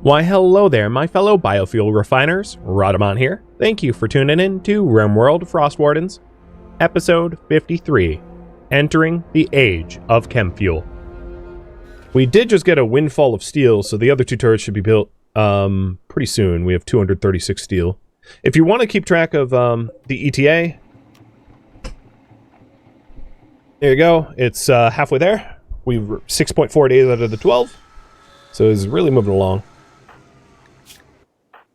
Why hello there, my fellow biofuel refiners, Rhadamant here. Thank you for tuning in to RimWorld Frostwardens, episode 53, Entering the Age of Chemfuel. We did just get a windfall of steel, so the other two turrets should be built pretty soon. We have 236 steel. If you want to keep track of the ETA, there you go. It's halfway there. We've 6.4 days out of the 12, so it's really moving along.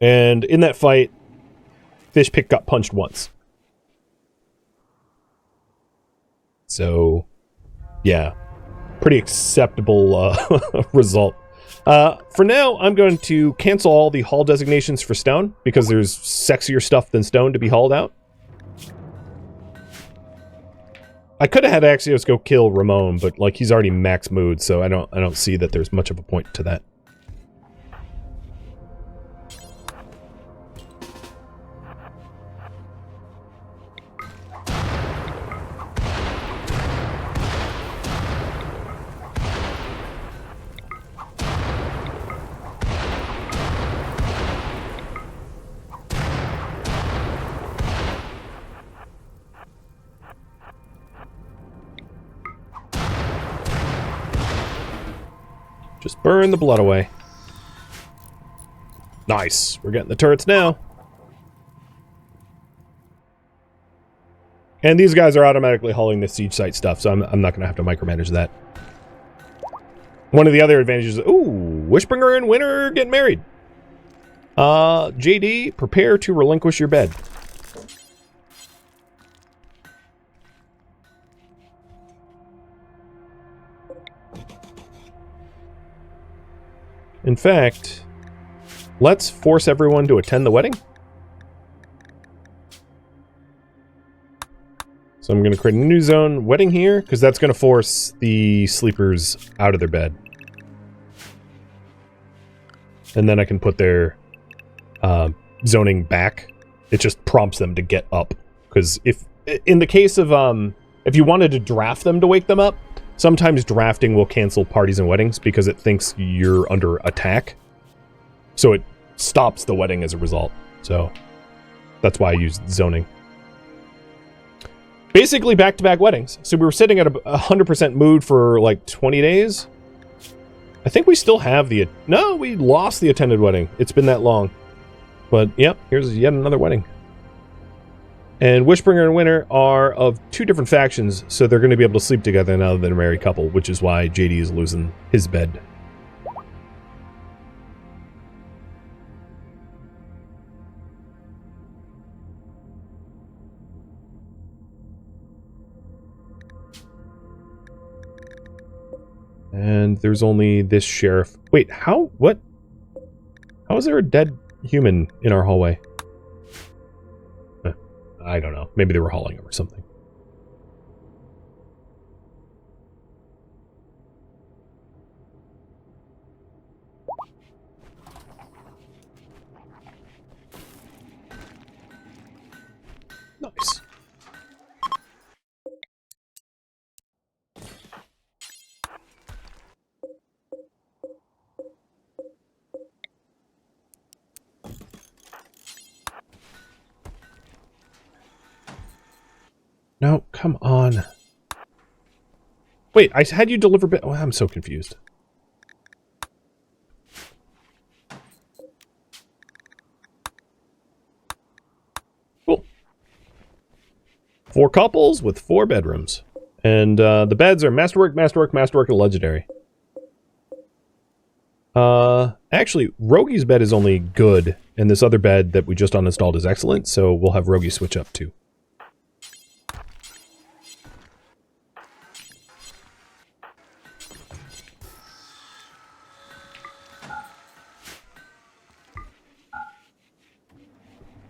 And in that fight, Fish Pick got punched once. So, yeah, pretty acceptable result. For now, I'm going to cancel all the haul designations for stone, because there's sexier stuff than stone to be hauled out. I could have had Axios go kill Ramon, but like he's already max mood, so I don't see that there's much of a point to that. Just burn the blood away. Nice. We're getting the turrets now. And these guys are automatically hauling the siege site stuff, so I'm not going to have to micromanage that. One of the other advantages... Ooh! Wishbringer and Winter get married. JD, prepare to relinquish your bed. In fact, let's force everyone to attend the wedding. So I'm going to create a new zone wedding here, because that's going to force the sleepers out of their bed. And then I can put their zoning back. It just prompts them to get up. Because if, in the case of, if you wanted to draft them to wake them up, sometimes drafting will cancel parties and weddings because it thinks you're under attack. So it stops the wedding as a result. So that's why I use zoning. Basically back-to-back weddings. So we were sitting at a 100% mood for like 20 days. I think we still have the... No, we lost the attended wedding. It's been that long. But yep, here's yet another wedding. And Wishbringer and Winter are of two different factions, so they're going to be able to sleep together now that they're a married couple, which is why JD is losing his bed. And there's only this sheriff. Wait, how? What? How is there a dead human in our hallway? I don't know. Maybe they were hauling him or something. Nice. No, come on. Wait, I had you deliver bit. Oh, I'm so confused. Cool. 4 couples with 4 bedrooms. And the beds are masterwork, masterwork, masterwork, and legendary. Actually, Rogi's bed is only good, and this other bed that we just uninstalled is excellent, so we'll have Rogi switch up too.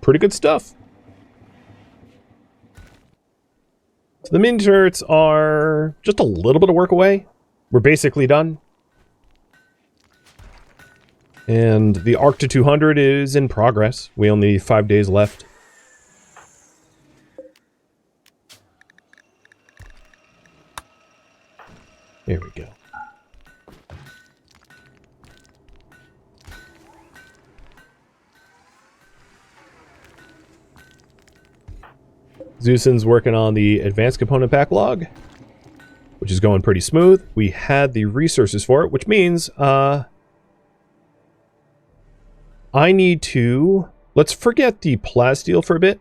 Pretty good stuff. So the mini turrets are just a little bit of work away. We're basically done. And the Arc to 200 is in progress. We only have 5 days left. There we go. Zeusen's working on the advanced component backlog, which is going pretty smooth. We had the resources for it, which means I need to... Let's forget the plasteel for a bit.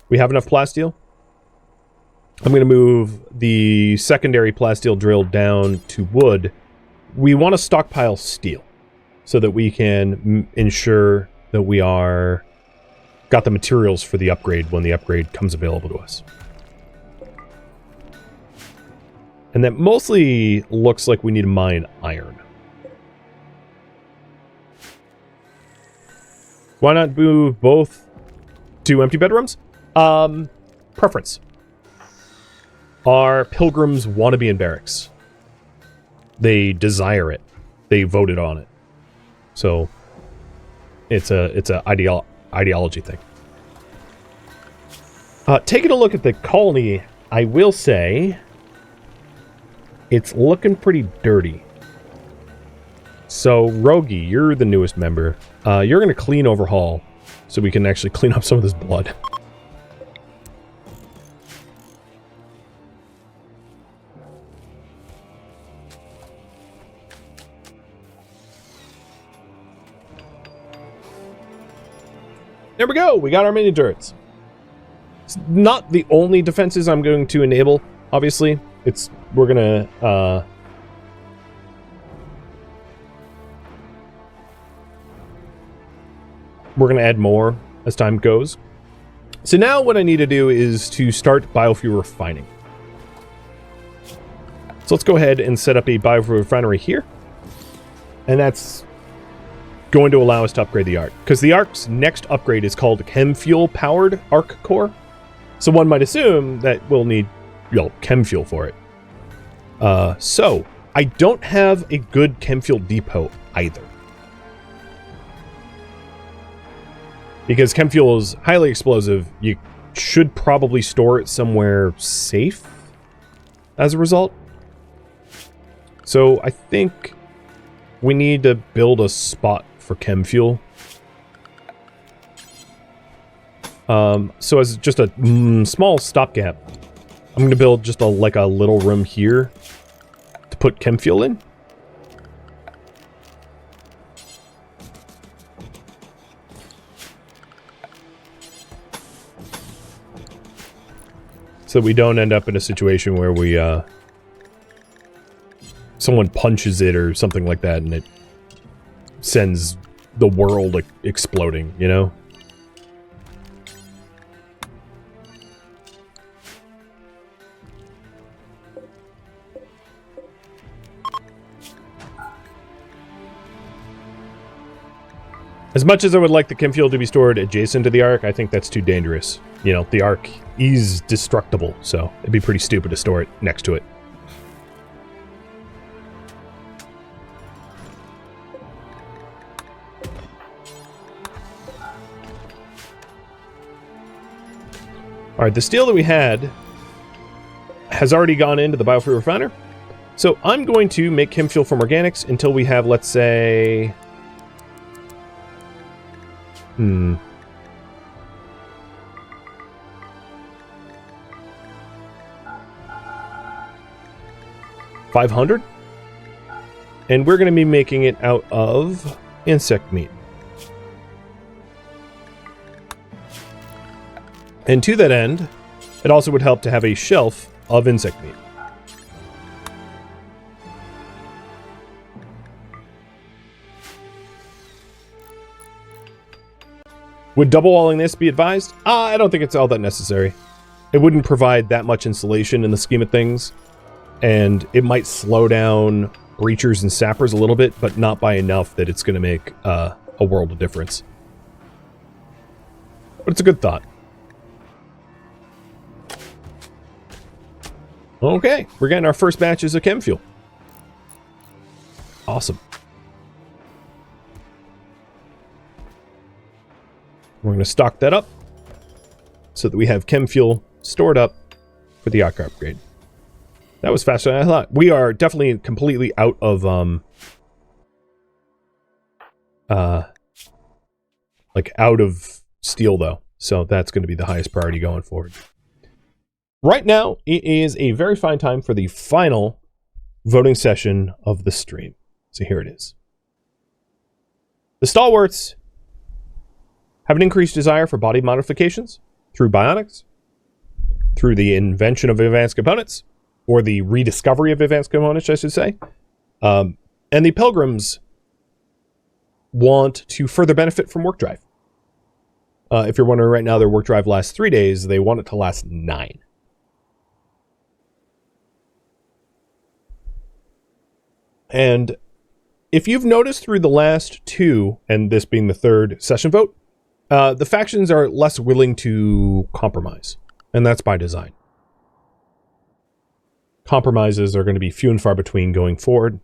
We have enough plasteel. I'm going to move the secondary plasteel drill down to wood. We want to stockpile steel so that we can ensure that we are got the materials for the upgrade when the upgrade comes available to us. And that mostly looks like we need to mine iron. Why not move both to empty bedrooms? Preference. Our pilgrims want to be in barracks. They desire it. They voted on it. So it's a ideology thing. Taking a look at the colony, I will say it's looking pretty dirty. So Rogi, you're the newest member. You're going to clean overhaul so we can actually clean up some of this blood. There we go! We got our mini turrets. It's not the only defenses I'm going to enable, obviously. We're gonna add more as time goes. So now what I need to do is to start biofuel refining. So let's go ahead and set up a biofuel refinery here. And that's going to allow us to upgrade the Ark. Because the Ark's next upgrade is called Chemfuel powered Ark core. So one might assume that we'll need, Chemfuel for it. So I don't have a good Chemfuel depot either. Because Chemfuel is highly explosive, you should probably store it somewhere safe as a result. So I think we need to build a spot for Chemfuel. So as just a small stopgap, I'm going to build just a little room here to put Chemfuel in. So we don't end up in a situation where we, someone punches it or something like that and it sends the world exploding, you know? As much as I would like the Chemfuel to be stored adjacent to the Ark, I think that's too dangerous. You know, the Ark is destructible, so it'd be pretty stupid to store it next to it. Alright, the steel that we had has already gone into the biofuel refiner. So I'm going to make Chemfuel from organics until we have, let's say... 500? And we're going to be making it out of insect meat. And to that end, it also would help to have a shelf of insect meat. Would double walling this be advised? I don't think it's all that necessary. It wouldn't provide that much insulation in the scheme of things, and it might slow down breachers and sappers a little bit, but not by enough that it's going to make a world of difference. But it's a good thought. Okay, we're getting our first batches of Chemfuel. Awesome. We're going to stock that up so that we have Chemfuel stored up for the Ark upgrade. That was faster than I thought. We are definitely completely out of out of steel, though. So that's going to be the highest priority going forward. Right now, it is a very fine time for the final voting session of the stream. So here it is. The stalwarts have an increased desire for body modifications through bionics, through the invention of advanced components, or the rediscovery of advanced components, I should say. And the pilgrims want to further benefit from work drive. If you're wondering right now, their work drive lasts 3 days. They want it to last 9. And if you've noticed through the last 2, and this being the 3rd session vote, the factions are less willing to compromise. And that's by design. Compromises are going to be few and far between going forward,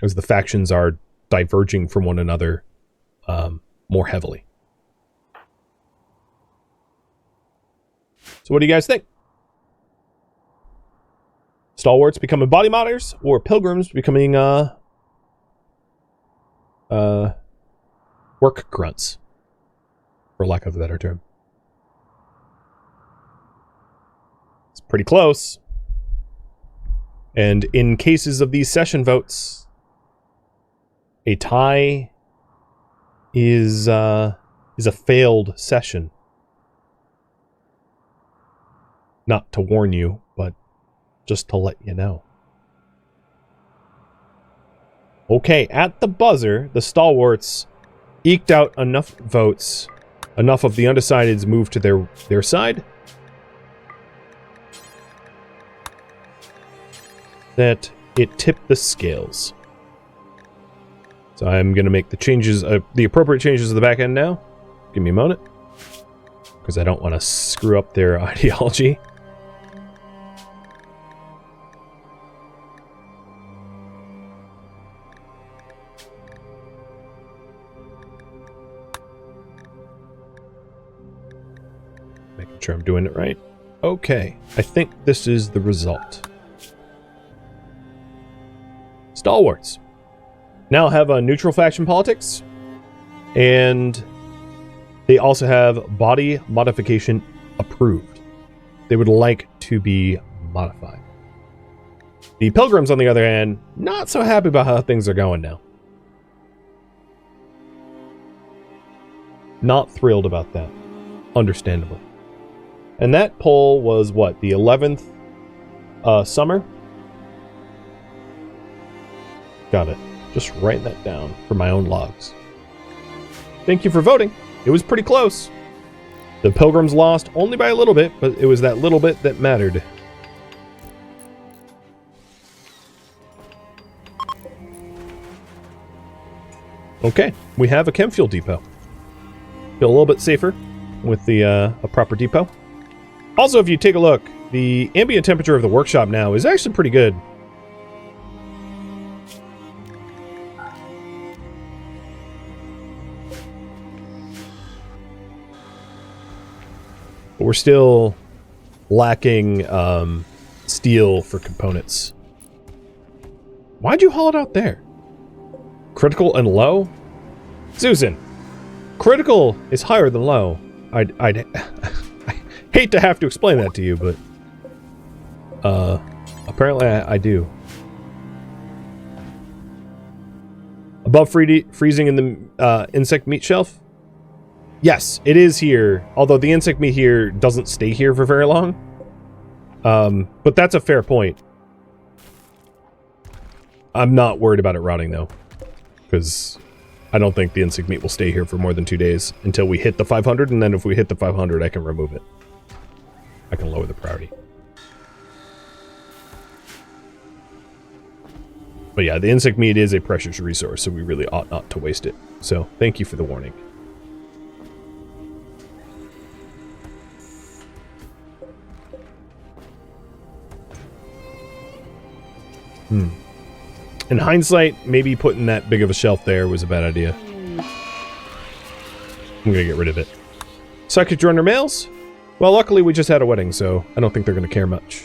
as the factions are diverging from one another more heavily. So what do you guys think? Stalwarts becoming body modders, or pilgrims becoming work grunts, for lack of a better term? It's pretty close. And in cases of these session votes, a tie is a failed session. Not to warn you, but just to let you know. Okay, at the buzzer, the stalwarts eked out enough votes, enough of the undecideds moved to their side, that it tipped the scales. So I'm going to make the changes, the appropriate changes to the back end now. Give me a moment, because I don't want to screw up their ideology. Making sure I'm doing it right. Okay, I think this is the result. Stalwarts now have a neutral faction politics, and they also have body modification approved. They would like to be modified. The pilgrims, on the other hand, not so happy about how things are going now. Not thrilled about that, understandably. And that poll was what, the 11th summer? Got it. Just write that down for my own logs. Thank you for voting. It was pretty close. The pilgrims lost only by a little bit, but it was that little bit that mattered. Okay, we have a Chemfuel depot. Feel a little bit safer with the a proper depot. Also, if you take a look, the ambient temperature of the workshop now is actually pretty good. But we're still lacking steel for components. Why'd you haul it out there? Critical and low? Susan, critical is higher than low. I'd I hate to have to explain that to you, but apparently I do. Above freezing in the insect meat shelf? Yes, it is here, although the insect meat here doesn't stay here for very long. But that's a fair point. I'm not worried about it rotting, though, because I don't think the insect meat will stay here for more than 2 days until we hit the 500, and then if we hit the 500, I can remove it. I can lower the priority. But yeah, the insect meat is a precious resource, so we really ought not to waste it. So, thank you for the warning. In hindsight, maybe putting that big of a shelf there was a bad idea. I'm gonna get rid of it. Psychic Runner males? Well, luckily we just had a wedding, so I don't think they're gonna care much.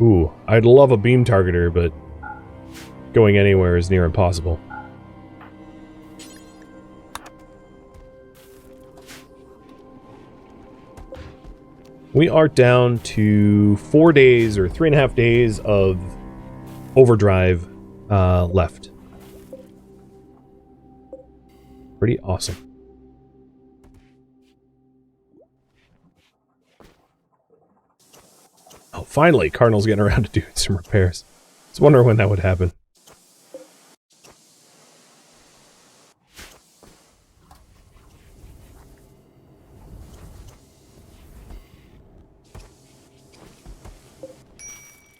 Ooh, I'd love a beam targeter, but going anywhere is near impossible. We are down to 4 days or 3.5 days of overdrive left. Pretty awesome. Oh, finally, Cardinal's getting around to doing some repairs. I was wondering when that would happen.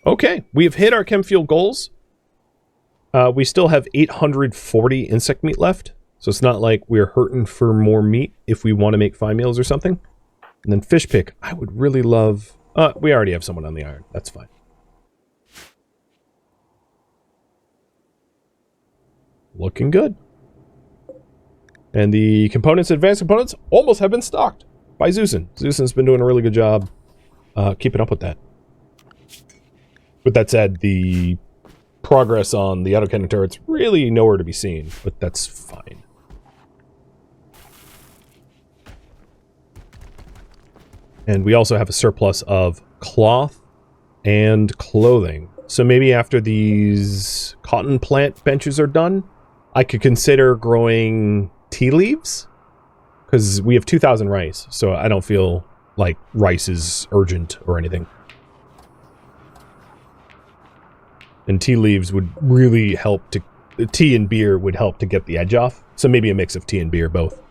Okay, we have hit our Chemfuel goals. We still have 840 insect meat left, so it's not like we're hurting for more meat if we want to make fine meals or something. And then fish pick, I would really love... we already have someone on the iron, that's fine. Looking good. And the components, advanced components, almost have been stocked by Zeusen. Zeusen's been doing a really good job keeping up with that. With that said, the progress on the autocannon turret's really nowhere to be seen, but that's fine. And we also have a surplus of cloth and clothing. So maybe after these cotton plant benches are done, I could consider growing tea leaves, because we have 2,000 rice, so I don't feel like rice is urgent or anything. And tea leaves would really help to... Tea and beer would help to get the edge off. So maybe a mix of tea and beer, both.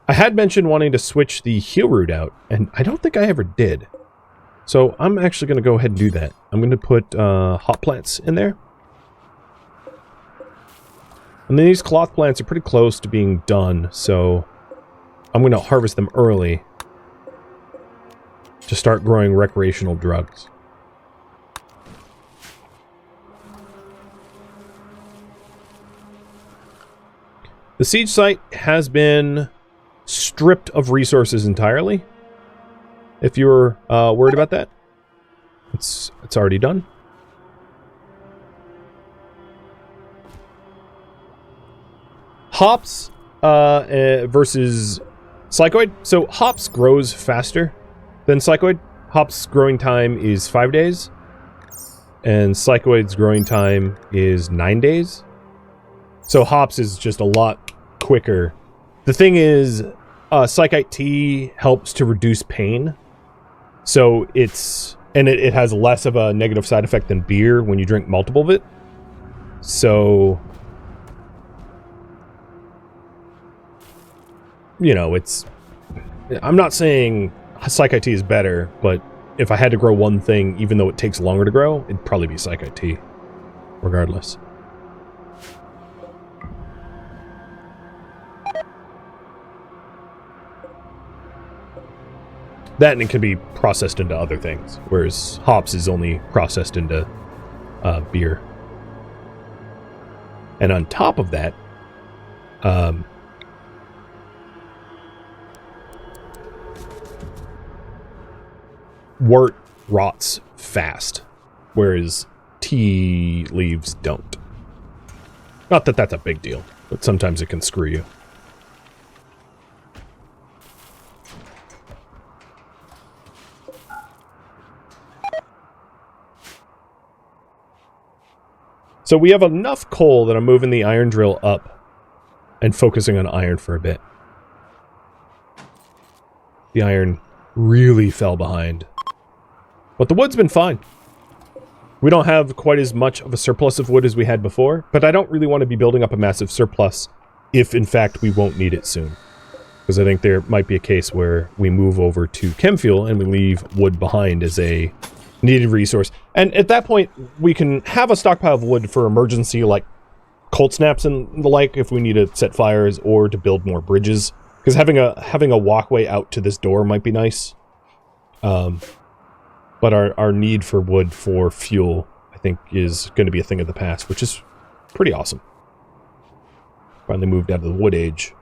I had mentioned wanting to switch the heal root out, and I don't think I ever did. So I'm actually going to go ahead and do that. I'm going to put hot plants in there. And then these cloth plants are pretty close to being done, so I'm going to harvest them early to start growing recreational drugs. The siege site has been stripped of resources entirely. If you're worried about that, it's already done. Hops versus Psychoid. So hops grows faster than Psychoid. Hops growing time is 5 days, and Psychoid's growing time is 9 days. So hops is just a lot quicker. The thing is, Psychite tea helps to reduce pain. So it's... And it has less of a negative side effect than beer when you drink multiple of it. So... You know, it's... I'm not saying Psychite tea is better, but if I had to grow one thing, even though it takes longer to grow, it'd probably be Psychite tea. Regardless. That and it can be processed into other things, whereas hops is only processed into beer. And on top of that, wort rots fast, whereas tea leaves don't. Not that that's a big deal, but sometimes it can screw you. So we have enough coal that I'm moving the iron drill up and focusing on iron for a bit. The iron really fell behind. But the wood's been fine. We don't have quite as much of a surplus of wood as we had before, but I don't really want to be building up a massive surplus if, in fact, we won't need it soon. Because I think there might be a case where we move over to Chemfuel and we leave wood behind as a needed resource. And at that point, we can have a stockpile of wood for emergency, like cold snaps and the like, if we need to set fires or to build more bridges. Because having a walkway out to this door might be nice. But our need for wood for fuel, I think, is going to be a thing of the past, which is pretty awesome. Finally moved out of the wood age.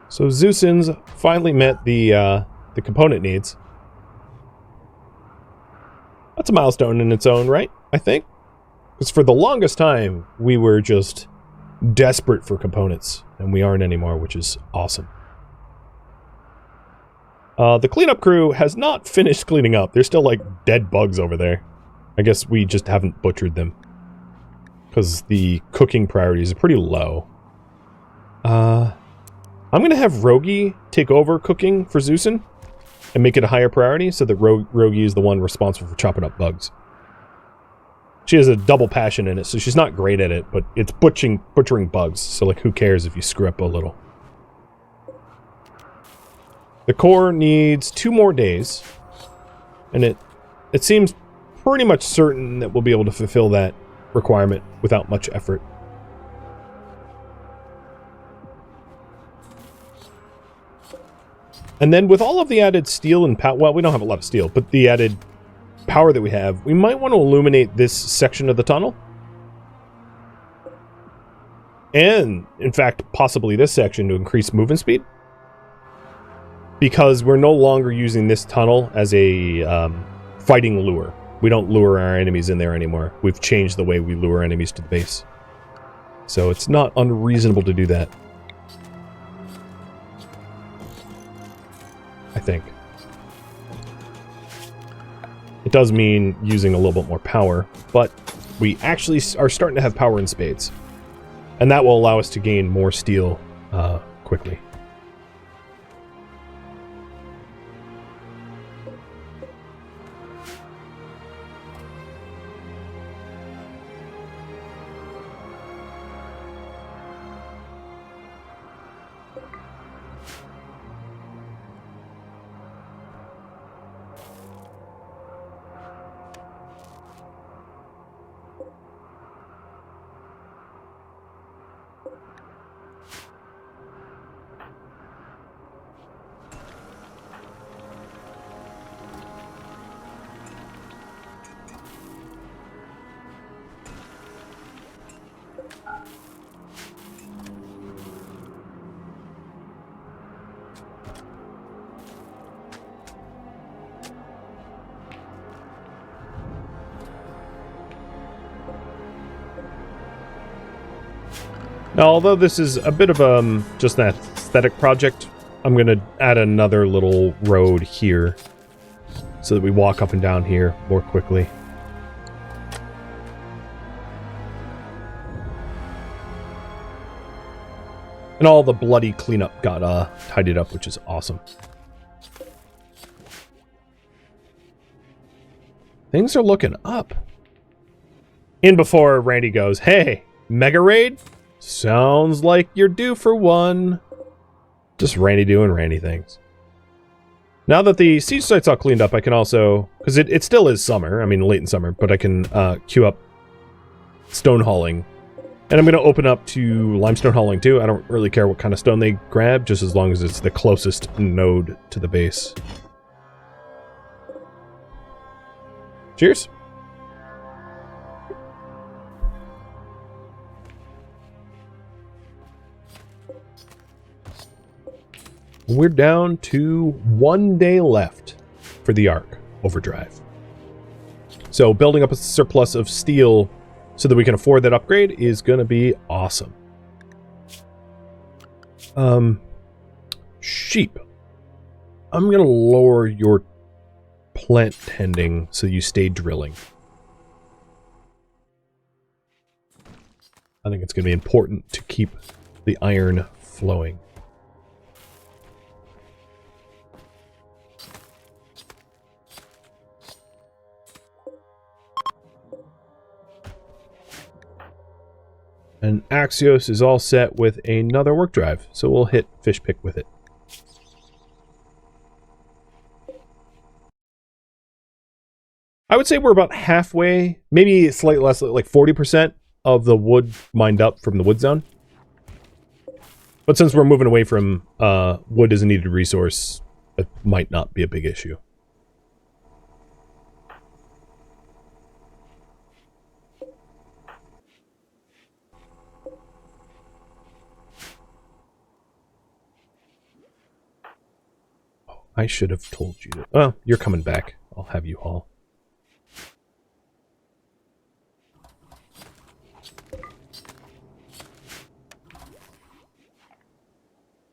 So Zeusins finally met the component needs. That's a milestone in its own right, I think. Because for the longest time, we were just desperate for components, and we aren't anymore, which is awesome. The cleanup crew has not finished cleaning up. There's still, like, dead bugs over there. I guess we just haven't butchered them. Because the cooking priorities are pretty low. I'm going to have Rogi take over cooking for Zeusin and make it a higher priority so that Rogi is the one responsible for chopping up bugs. She has a double passion in it, so she's not great at it, but it's butchering bugs, so like who cares if you screw up a little. The core needs 2 more days, and it seems pretty much certain that we'll be able to fulfill that requirement without much effort. And then with all of the added steel and power, well, we don't have a lot of steel, but the added power that we have, we might want to illuminate this section of the tunnel. And, in fact, possibly this section to increase movement speed. Because we're no longer using this tunnel as a fighting lure. We don't lure our enemies in there anymore. We've changed the way we lure enemies to the base. So it's not unreasonable to do that. I think. It does mean using a little bit more power, but we actually are starting to have power in spades. And that will allow us to gain more steel quickly. Now, although this is a bit of just an aesthetic project, I'm going to add another little road here so that we walk up and down here more quickly. And all the bloody cleanup got tidied up, which is awesome. Things are looking up. In before Randy goes, hey, Mega Raid? Sounds like you're due for one. Just Randy doing Randy things. Now that the siege site's all cleaned up, I can also... Because it still is summer, I mean late in summer, but I can queue up stone hauling. And I'm going to open up to limestone hauling too. I don't really care what kind of stone they grab, just as long as it's the closest node to the base. Cheers. We're down to 1 day left for the Arc Overdrive. So building up a surplus of steel so that we can afford that upgrade is going to be awesome. Sheep. I'm going to lower your plant tending so you stay drilling. I think it's going to be important to keep the iron flowing. And Axios is all set with another work drive, so we'll hit fish pick with it. I would say we're about halfway, maybe slightly less, like 40% of the wood mined up from the wood zone. But since we're moving away from wood as a needed resource, it might not be a big issue. I should have told you to... Oh, you're coming back. I'll have you haul.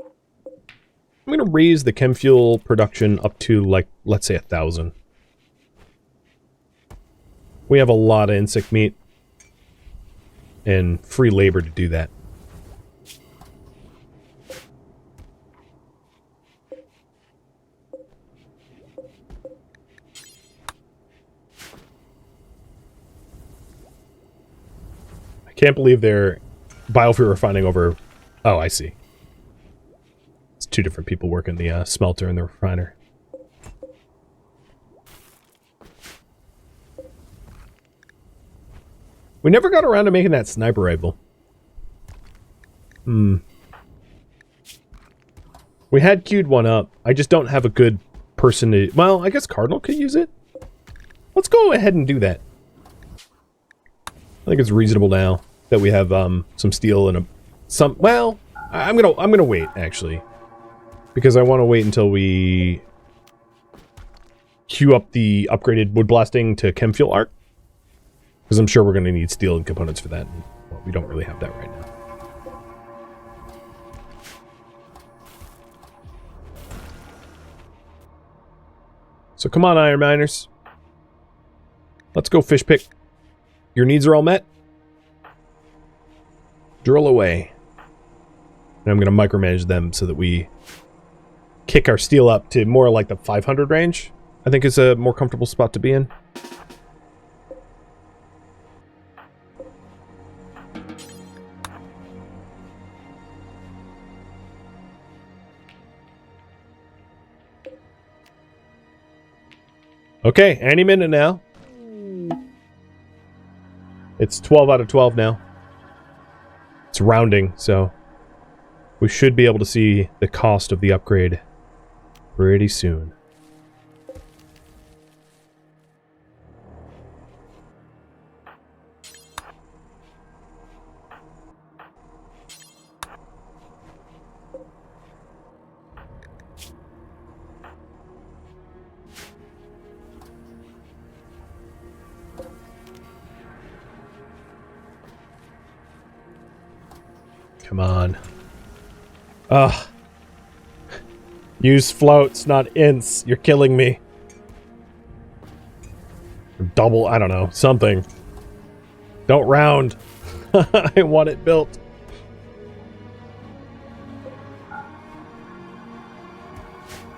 I'm going to raise the Chemfuel production up to, like, let's say 1,000. We have a lot of insect meat and free labor to do that. I can't believe they're biofuel refining over... Oh, I see. It's two different people working the smelter and the refiner. We never got around to making that sniper rifle. We had queued one up. I just don't have a good person to... Well, I guess Cardinal could use it. Let's go ahead and do that. I think it's reasonable now that we have some steel and some... Well, I'm gonna wait, actually. Because I want to wait until we queue up the upgraded wood blasting to Chemfuel arc. Because I'm sure we're going to need steel and components for that. And, well, we don't really have that right now. So come on, iron miners. Let's go fish pick. Your needs are all met. Drill away. And I'm going to micromanage them so that we kick our steel up to more like the 500 range. I think is a more comfortable spot to be in. Okay, any minute now. It's 12 out of 12 now. It's rounding, so we should be able to see the cost of the upgrade pretty soon. Come on. Ugh. Use floats, not ints. You're killing me. Double, I don't know, something. Don't round. I want it built.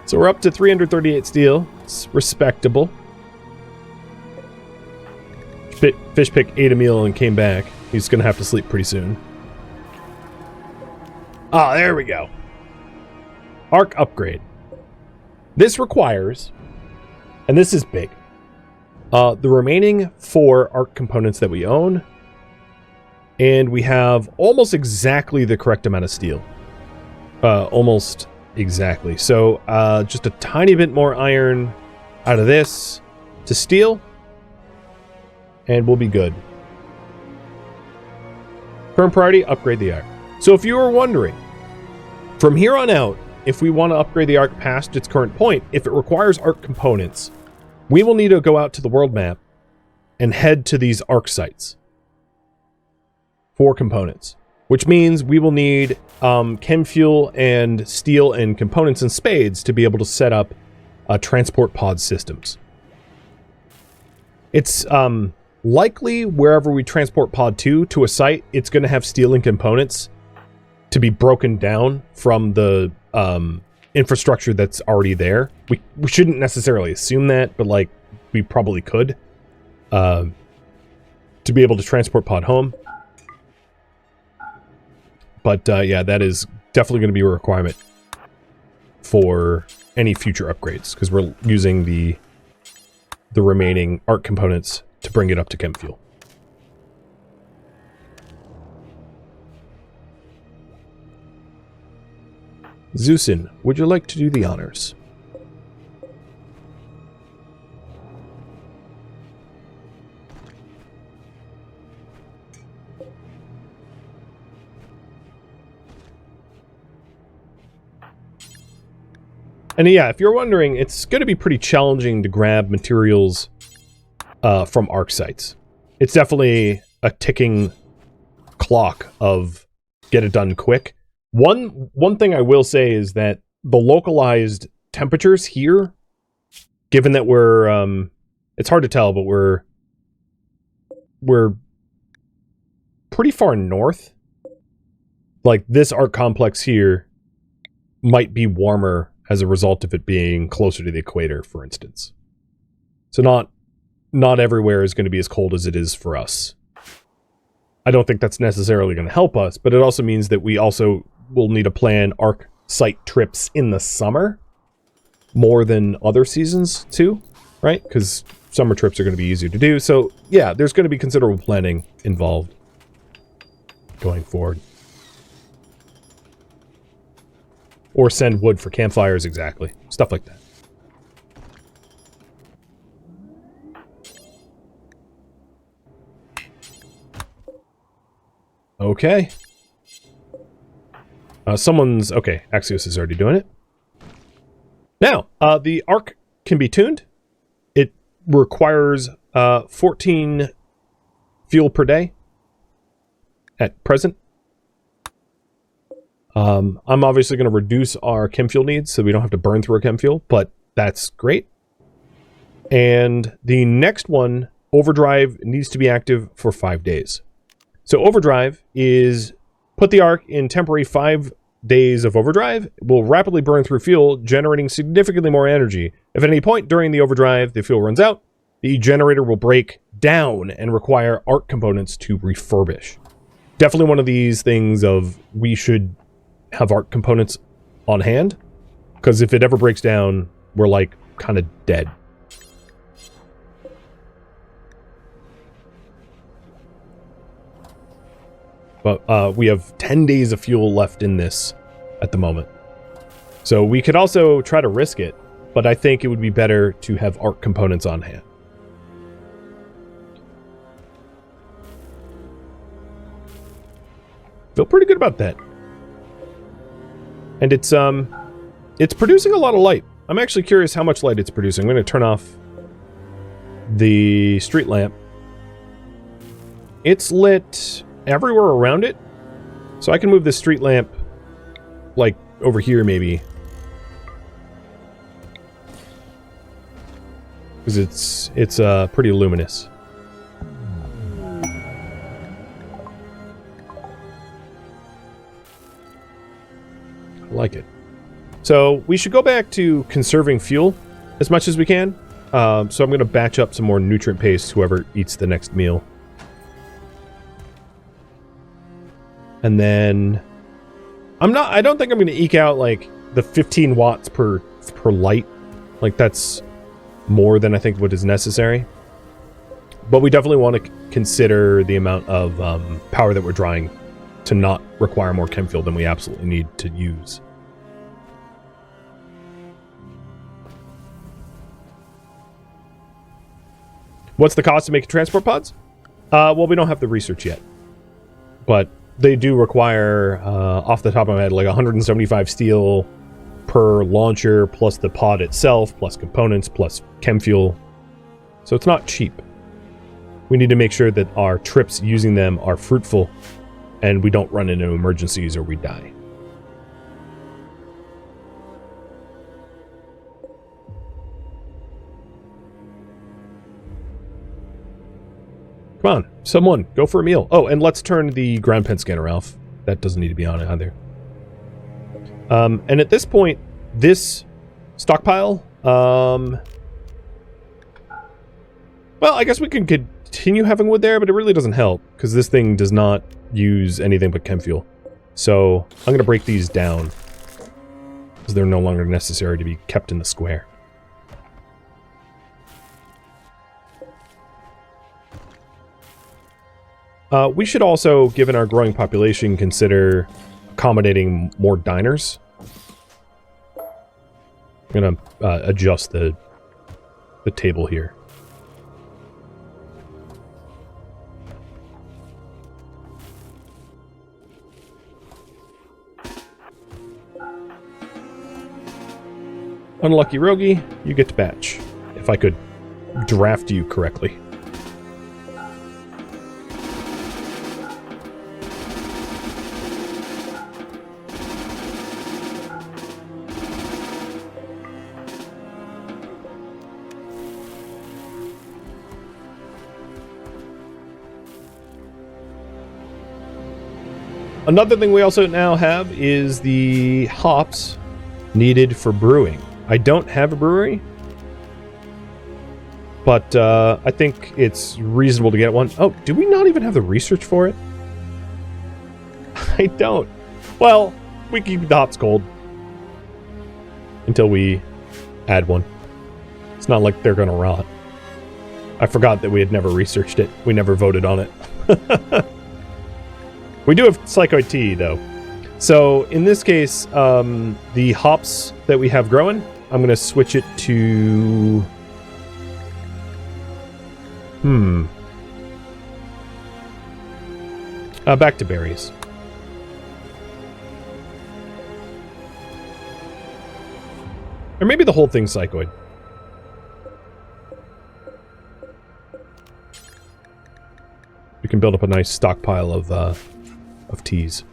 So we're up to 338 steel. It's respectable. Fish pick ate a meal and came back. He's gonna have to sleep pretty soon. Ah, there we go. Arc upgrade. This requires, and this is big, the remaining 4 arc components that we own, and we have almost exactly the correct amount of steel. Almost exactly. So, just a tiny bit more iron out of this to steel, and we'll be good. Current priority, upgrade the arc. So if you were wondering, from here on out, if we want to upgrade the arc past its current point, if it requires arc components, we will need to go out to the world map and head to these arc sites for components, which means we will need Chemfuel and steel and components and spades to be able to set up transport pod systems. It's likely wherever we transport pod to a site, it's going to have steel and components to be broken down from the infrastructure that's already there. We shouldn't necessarily assume that, but like we probably could to be able to transport pod home. But yeah, that is definitely going to be a requirement for any future upgrades because we're using the remaining arc components to bring it up to Chemfuel. Zeusin, would you like to do the honors? And yeah, if you're wondering, it's going to be pretty challenging to grab materials from ARC sites. It's definitely a ticking clock of get it done quick. One thing I will say is that the localized temperatures here, given that we're it's hard to tell, but we're pretty far north. Like this ARC complex here might be warmer as a result of it being closer to the equator, for instance. So not everywhere is going to be as cold as it is for us. I don't think that's necessarily going to help us, but it also means that we also will need to plan ARC site trips in the summer more than other seasons too, right? Because summer trips are going to be easier to do. So yeah, there's going to be considerable planning involved going forward. Or send wood for campfires, exactly. Stuff like that. Okay. Okay, Axios is already doing it. Now, the ARC can be tuned. It requires 14 fuel per day at present. I'm obviously going to reduce our Chemfuel needs so we don't have to burn through our Chemfuel, but that's great. And the next one, Overdrive, needs to be active for 5 days. So Overdrive is put the ARC in temporary 5 days of overdrive. It will rapidly burn through fuel, generating significantly more energy. If at any point during the overdrive the fuel runs out, the generator will break down and require ARC components to refurbish. Definitely one of these things of we should have ARC components on hand, because if it ever breaks down, we're like kind of dead. But we have 10 days of fuel left in this at the moment. So we could also try to risk it, but I think it would be better to have ARC components on hand. Feel pretty good about that. And it's producing a lot of light. I'm actually curious how much light it's producing. I'm going to turn off the street lamp. It's lit everywhere around it. So I can move the street lamp like over here maybe. Because it's pretty luminous. I like it. So we should go back to conserving fuel as much as we can. So I'm going to batch up some more nutrient paste, whoever eats the next meal. And then I don't think I'm going to eke out like the 15 watts per light. Like that's more than I think what is necessary. But we definitely want to consider the amount of power that we're drawing to not require more Chemfuel than we absolutely need to use. What's the cost of making transport pods? Well, we don't have the research yet. But they do require, off the top of my head, like 175 steel per launcher, plus the pod itself, plus components, plus Chemfuel. So it's not cheap. We need to make sure that our trips using them are fruitful and we don't run into emergencies or we die. Come on, someone, go for a meal. Oh, and let's turn the ground pen scanner off. That doesn't need to be on it either. And at this point, this stockpile, well, I guess we can continue having wood there, but it really doesn't help, because this thing does not use anything but Chemfuel. So I'm going to break these down, because they're no longer necessary to be kept in the square. We should also, given our growing population, consider accommodating more diners. I'm going to adjust the table here. Unlucky Rogie, you get to batch. If I could draft you correctly. Another thing we also now have is the hops needed for brewing. I don't have a brewery, but I think it's reasonable to get one. Oh, do we not even have the research for it? I don't. Well, we keep the hops cold until we add one. It's not like they're gonna rot. I forgot that we had never researched it. We never voted on it. We do have Psychoid tea, though. So, in this case, the hops that we have growing, I'm going to switch it to... back to berries. Or maybe the whole thing's Psychoid. We can build up a nice stockpile of teas.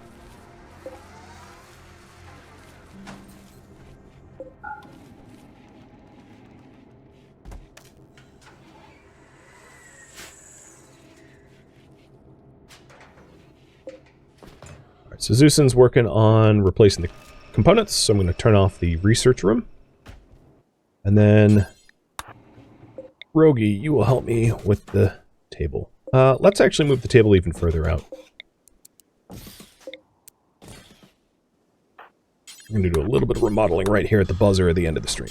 Alright, so Zeusen's working on replacing the components, so I'm going to turn off the research room. And then Rogie, you will help me with the table. Let's actually move the table even further out. I'm going to do a little bit of remodeling right here at the buzzer at the end of the stream.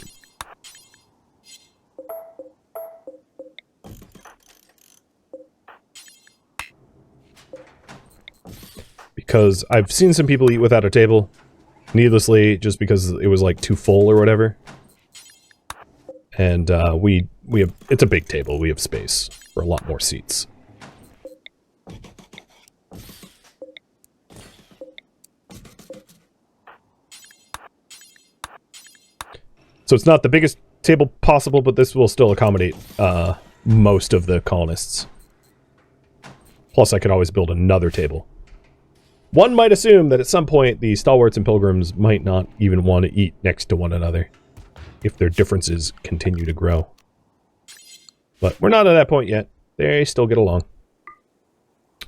Because I've seen some people eat without a table, needlessly, just because it was like too full or whatever. And we have, it's a big table, we have space for a lot more seats. So it's not the biggest table possible, but this will still accommodate most of the colonists. Plus, I could always build another table. One might assume that at some point, the stalwarts and pilgrims might not even want to eat next to one another if their differences continue to grow. But we're not at that point yet. They still get along.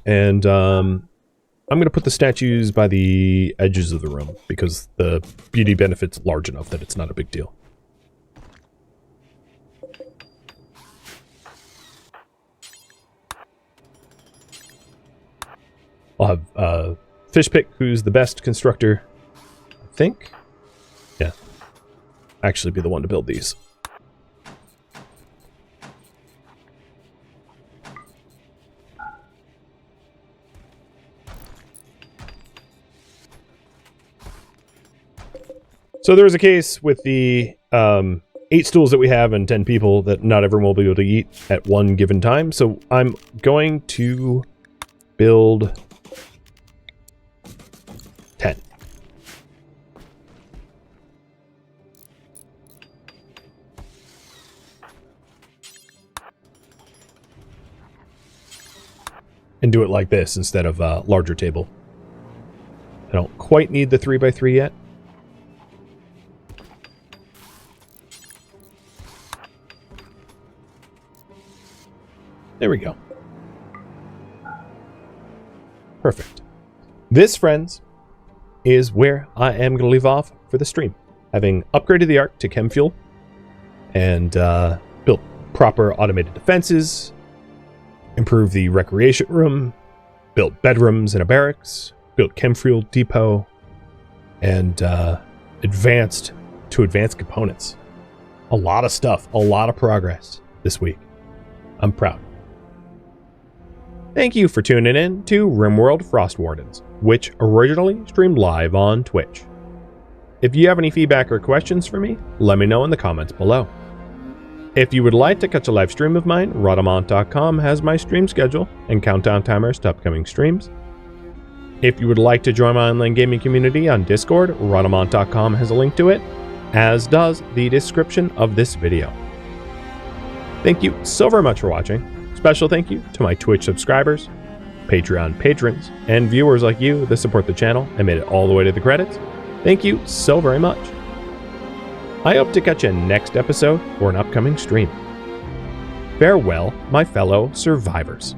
And I'm going to put the statues by the edges of the room because the beauty benefit's large enough that it's not a big deal. I'll have Fishpick, who's the best constructor, I think. Yeah. Actually be the one to build these. So there was a case with the 8 stools that we have and 10 people that not everyone will be able to eat at one given time. So I'm going to build 10. And do it like this instead of a larger table. I don't quite need the 3x3 yet. There we go. Perfect. This, friends, is where I am going to leave off for the stream. Having upgraded the Ark to Chemfuel and built proper automated defenses, improved the recreation room, built bedrooms and a barracks, built Chemfuel depot, and advanced components. A lot of stuff, a lot of progress this week. I'm proud. Thank you for tuning in to RimWorld Frostwardens, which originally streamed live on Twitch. If you have any feedback or questions for me, let me know in the comments below. If you would like to catch a live stream of mine, Rhadamant.com has my stream schedule and countdown timers to upcoming streams. If you would like to join my online gaming community on Discord, Rhadamant.com has a link to it. as does the description of this video. Thank you so very much for watching. Special thank you to my Twitch subscribers, Patreon patrons, and viewers like you that support the channel and made it all the way to the credits. Thank you so very much. I hope to catch you next episode or an upcoming stream. Farewell, my fellow survivors.